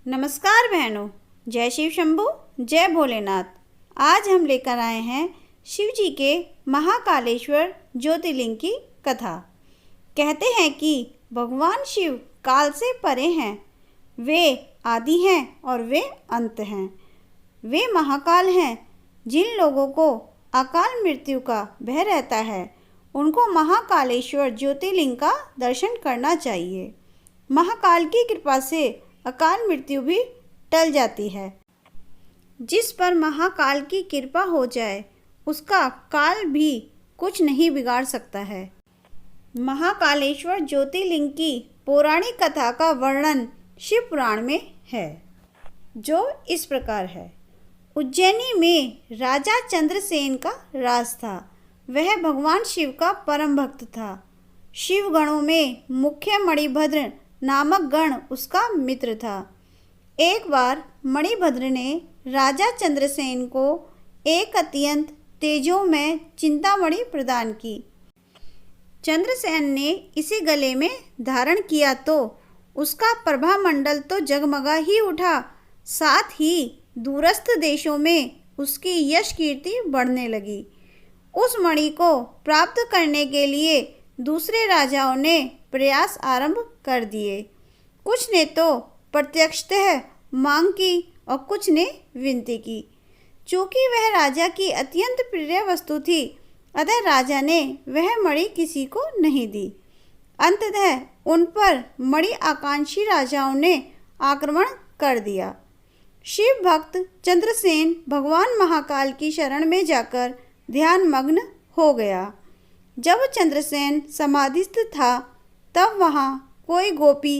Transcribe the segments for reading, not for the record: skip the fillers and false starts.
नमस्कार बहनों, जय शिव शंभू, जय भोलेनाथ। आज हम लेकर आए हैं शिव जी के महाकालेश्वर ज्योतिर्लिंग की कथा। कहते हैं कि भगवान शिव काल से परे हैं। वे आदि हैं और वे अंत हैं। वे महाकाल हैं। जिन लोगों को अकाल मृत्यु का भय रहता है उनको महाकालेश्वर ज्योतिर्लिंग का दर्शन करना चाहिए। महाकाल की कृपा से अकाल मृत्यु भी टल जाती है। जिस पर महाकाल की कृपा हो जाए उसका काल भी कुछ नहीं बिगाड़ सकता है। महाकालेश्वर ज्योतिर्लिंग की पौराणिक कथा का वर्णन शिव पुराण में है, जो इस प्रकार है। उज्जैनी में राजा चंद्रसेन का राज था। वह भगवान शिव का परम भक्त था। शिव गणों में मुख्य मणिभद्र नामक गण उसका मित्र था। एक बार मणिभद्र ने राजा चंद्रसेन को एक अत्यंत तेजोमय चिंतामणि प्रदान की। चंद्रसेन ने इसे गले में धारण किया तो उसका प्रभामंडल तो जगमगा ही उठा, साथ ही दूरस्थ देशों में उसकी यश कीर्ति बढ़ने लगी। उस मणि को प्राप्त करने के लिए दूसरे राजाओं ने प्रयास आरंभ कर दिए। कुछ ने तो प्रत्यक्षतः मांग की और कुछ ने विनती की। चूँकि वह राजा की अत्यंत प्रिय वस्तु थी, अतः राजा ने वह मणि किसी को नहीं दी। अंततः उन पर मणि आकांक्षी राजाओं ने आक्रमण कर दिया। शिव भक्त चंद्रसेन भगवान महाकाल की शरण में जाकर ध्यान मग्न हो गया। जब चंद्रसेन समाधिस्थ था तब वहाँ कोई गोपी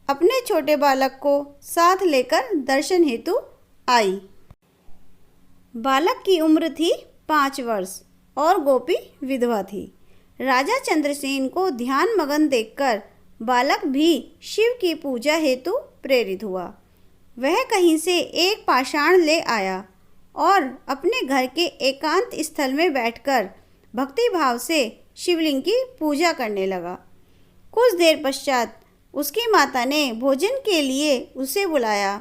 अपने छोटे बालक को साथ लेकर दर्शन हेतु आई। बालक की उम्र थी 5 वर्ष और गोपी विधवा थी। राजा चंद्रसेन को ध्यान मगन देखकर बालक भी शिव की पूजा हेतु प्रेरित हुआ। वह कहीं से एक पाषाण ले आया और अपने घर के एकांत स्थल में बैठकर भक्ति भाव से शिवलिंग की पूजा करने लगा। कुछ देर पश्चात उसकी माता ने भोजन के लिए उसे बुलाया,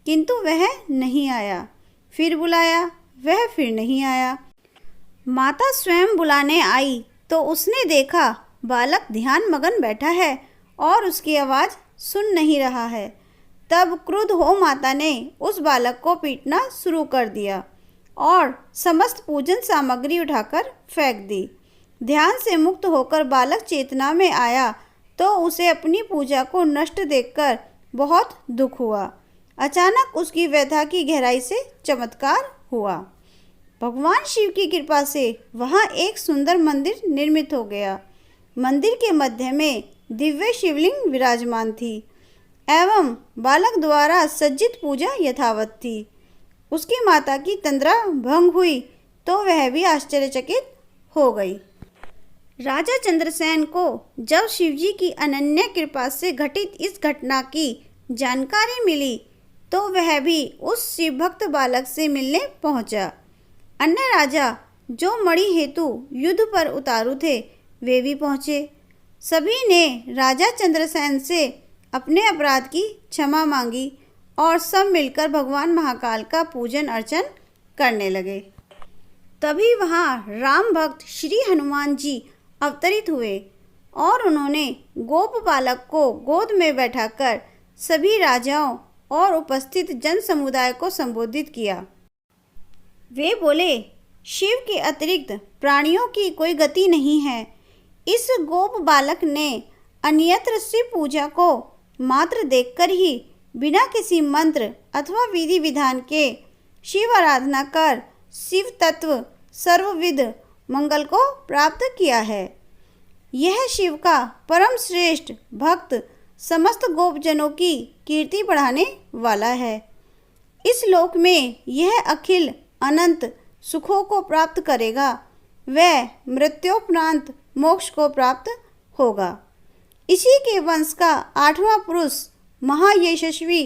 किंतु वह नहीं आया। फिर बुलाया, वह फिर नहीं आया। माता स्वयं बुलाने आई तो उसने देखा बालक ध्यान मगन बैठा है और उसकी आवाज़ सुन नहीं रहा है। तब क्रुद्ध हो माता ने उस बालक को पीटना शुरू कर दिया और समस्त पूजन सामग्री उठाकर फेंक दी। ध्यान से मुक्त होकर बालक चेतना में आया तो उसे अपनी पूजा को नष्ट देखकर बहुत दुख हुआ। अचानक उसकी व्यथा की गहराई से चमत्कार हुआ। भगवान शिव की कृपा से वहाँ एक सुंदर मंदिर निर्मित हो गया। मंदिर के मध्य में दिव्य शिवलिंग विराजमान थी एवं बालक द्वारा सज्जित पूजा यथावत थी। उसकी माता की तंद्रा भंग हुई तो वह भी आश्चर्यचकित हो गई। राजा चंद्रसेन को जब शिवजी की अनन्य कृपा से घटित इस घटना की जानकारी मिली तो वह भी उस शिव भक्त बालक से मिलने पहुंचा। अन्य राजा जो मणि हेतु युद्ध पर उतारू थे वे भी पहुँचे। सभी ने राजा चंद्रसेन से अपने अपराध की क्षमा मांगी और सब मिलकर भगवान महाकाल का पूजन अर्चन करने लगे। तभी वहाँ राम भक्त श्री हनुमान जी अवतरित हुए और उन्होंने गोप बालक को गोद में बैठाकर सभी राजाओं और उपस्थित जन समुदाय को संबोधित किया। वे बोले, शिव के अतिरिक्त प्राणियों की कोई गति नहीं है। इस गोप बालक ने अन्यत्र शिव पूजा को मात्र देखकर ही बिना किसी मंत्र अथवा विधि विधान के शिव आराधना कर शिव तत्व सर्वविध मंगल को प्राप्त किया है। यह शिव का परम श्रेष्ठ भक्त समस्त गोपजनों की कीर्ति बढ़ाने वाला है। इस लोक में यह अखिल अनंत सुखों को प्राप्त करेगा। वह मृत्योपरांत मोक्ष को प्राप्त होगा। इसी के वंश का 8वां पुरुष महायशस्वी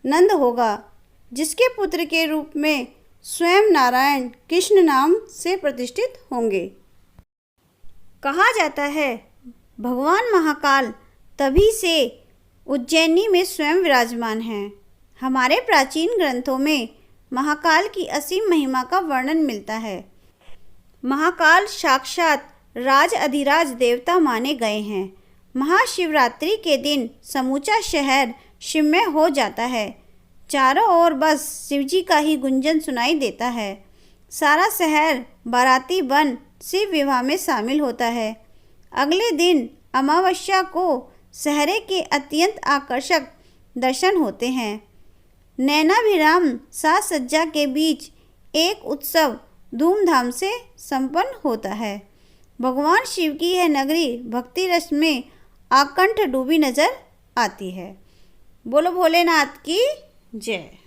नंद होगा, जिसके पुत्र के रूप में स्वयं नारायण कृष्ण नाम से प्रतिष्ठित होंगे। कहा जाता है भगवान महाकाल तभी से उज्जैनी में स्वयं विराजमान हैं। हमारे प्राचीन ग्रंथों में महाकाल की असीम महिमा का वर्णन मिलता है। महाकाल साक्षात राज अधिराज देवता माने गए हैं। महाशिवरात्रि के दिन समूचा शहर शिवमय हो जाता है। चारों ओर बस शिवजी का ही गुंजन सुनाई देता है। सारा शहर बाराती बन शिव विवाह में शामिल होता है। अगले दिन अमावस्या को शहरे के अत्यंत आकर्षक दर्शन होते हैं। नैनाभिराम साज सज्जा के बीच एक उत्सव धूमधाम से संपन्न होता है। भगवान शिव की यह नगरी भक्ति रस में आकंठ डूबी नजर आती है। बोलो भोलेनाथ की जय।